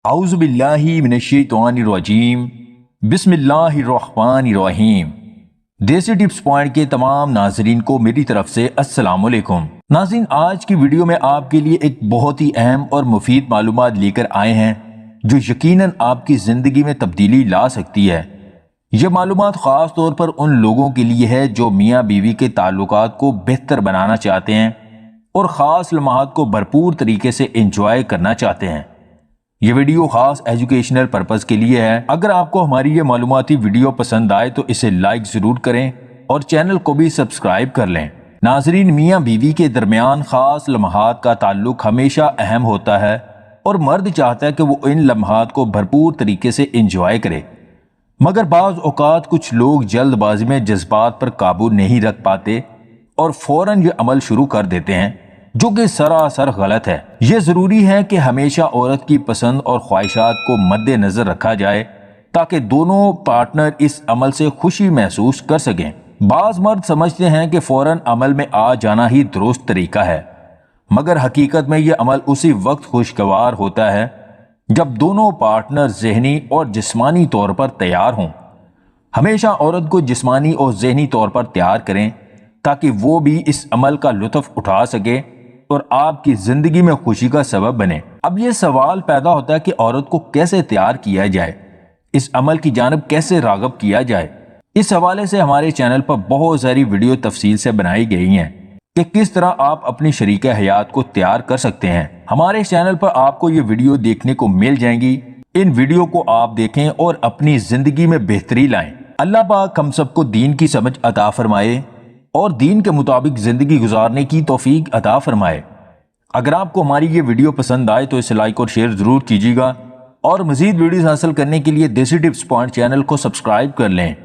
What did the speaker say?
औज़ु बिल्लाहि मिनश्शैतानिर्रजीम बिस्मिल्लाहिर्रहमानिर्रहीम। देसी टिप्स पॉइंट के तमाम नाजरीन को मेरी तरफ से अस्सलाम वालेकुम। नाज़रीन, आज की वीडियो में आपके लिए एक बहुत ही अहम और मुफीद मालूमात लेकर आए हैं जो यकीनन आपकी ज़िंदगी में तब्दीली ला सकती है। यह मालूमात ख़ास तौर पर उन लोगों के लिए है जो मियाँ बीवी के ताल्लुकात को बेहतर बनाना चाहते हैं और ख़ास लम्हात को भरपूर तरीके से एंजॉय करना चाहते हैं। ये वीडियो खास एजुकेशनल पर्पस के लिए है। अगर आपको हमारी ये मालूमाती वीडियो पसंद आए तो इसे लाइक जरूर करें और चैनल को भी सब्सक्राइब कर लें। नाजरीन, मियाँ बीवी के दरमियान खास लम्हात का ताल्लुक हमेशा अहम होता है और मर्द चाहता है कि वो इन लम्हात को भरपूर तरीके से एंजॉय करे, मगर बाज़ औक़ात कुछ लोग जल्दबाजी में जज्बात पर काबू नहीं रख पाते और फौरन ये अमल शुरू कर देते हैं, जो कि सरासर गलत है। ये जरूरी है कि हमेशा औरत की पसंद और ख्वाहिशात को मद्देनजर रखा जाए ताकि दोनों पार्टनर इस अमल से खुशी महसूस कर सकें। बाज मर्द समझते हैं कि फौरन अमल में आ जाना ही दुरुस्त तरीका है, मगर हकीकत में यह अमल उसी वक्त खुशगवार होता है जब दोनों पार्टनर ज़हनी और जिस्मानी तौर पर तैयार हों। हमेशा औरत को जिस्मानी और ज़हनी तौर पर तैयार करें ताकि वो भी इस अमल का लुत्फ़ उठा सके और आपकी जिंदगी में खुशी का सबब बने। अब ये सवाल पैदा होता है कि औरत को कैसे तैयार किया जाए, इस अमल की जानब कैसे राग़ब किया जाए। इस हवाले से हमारे चैनल पर बहुत सारी वीडियो तफसील से बनाई गई हैं कि किस तरह आप अपनी शरीके हयात को तैयार कर सकते हैं। हमारे चैनल पर आपको ये वीडियो देखने को मिल जाएंगी। इन वीडियो को आप देखें और अपनी जिंदगी में बेहतरी लाएं। अल्लाह पाक हम सबको दीन की समझ अता फरमाए और दीन के मुताबिक जिंदगी गुजारने की तौफीक अता फरमाए। अगर आपको हमारी ये वीडियो पसंद आए तो इसे लाइक और शेयर जरूर कीजिएगा और मजीद वीडियोस हासिल करने के लिए देसी टिप्स पॉइंट चैनल को सब्सक्राइब कर लें।